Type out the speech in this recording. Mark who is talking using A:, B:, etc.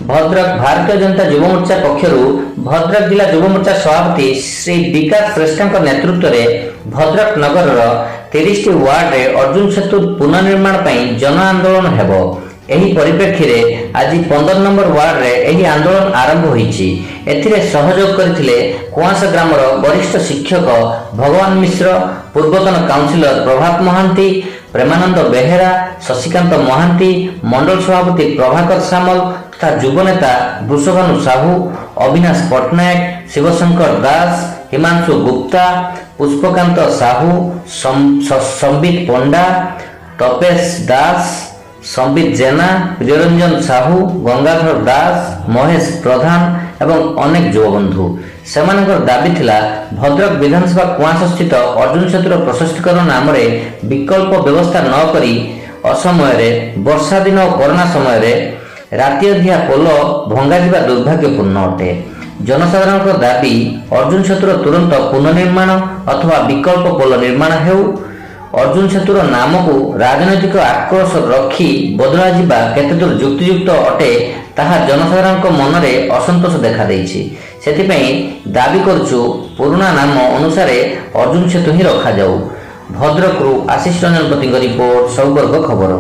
A: भद्रक भारतीय जनता युव मोर्चा पक्षर भद्रक जिला युव मोर्चा सभापति श्री विकास श्रेष्ठ नेतृत्व में भद्रक नगर 30 वार्ड रे अर्जुन सेतु पुनर्निर्माण पर जन आंदोलन हेबो। एही परिप्रेक्षी रे आज 15 नंबर वार्ड रे एही आंदोलन आरंभ होईछि। एथिरे सहयोग करथिले कुआंस ग्रामर वरिष्ठ शिक्षक भगवान मिश्र, पूर्वतन काउंसिलर प्रभात महांती, प्रेमानंद बेहेरा, शशिकांत महांती, मंडल सभापति प्रभाकर सामल तथा युव नेता वृषभानु साहू, अविनाश पट्टनायक, शिवशंकर दास, हिमांशु गुप्ता, पुष्पकांत साहू, संबित पंडा, तपेश दास, संबित जेना, प्रियरंजन साहू, गंगाधर दास, महेश प्रधान एवं अनेक युवबंधु सेमानकर दाबी थिला भद्रक विधानसभा कुआंस स्थित अर्जुन सेतुर प्रशस्तीकरण नाम विकल्प व्यवस्था न करी असमय रे वर्षा दिन और कोरोना समय रे राति अधिया पोल भंगा जिबा दुर्भाग्यपूर्ण अटे। जनसाधारण दाबी अर्जुन सेतुर तुरंत पुनर्निर्माण अथवा विकल्प पोल निर्माण हेउ। अर्जुन सेतुर नाम को राजनैतिक आक्रोश रखी बदला जिबा केते दूर युक्तियुक्त अटे ताहा जनसाधारण मन में असंतोष देखा देइछि। सेथिपई दाबी करछु पुराना नाम अनुसार अर्जुन सेतु ही रखा जाऊ। भद्रक आशीष रंजन पति रिपोर्ट सबवर्ग खबर।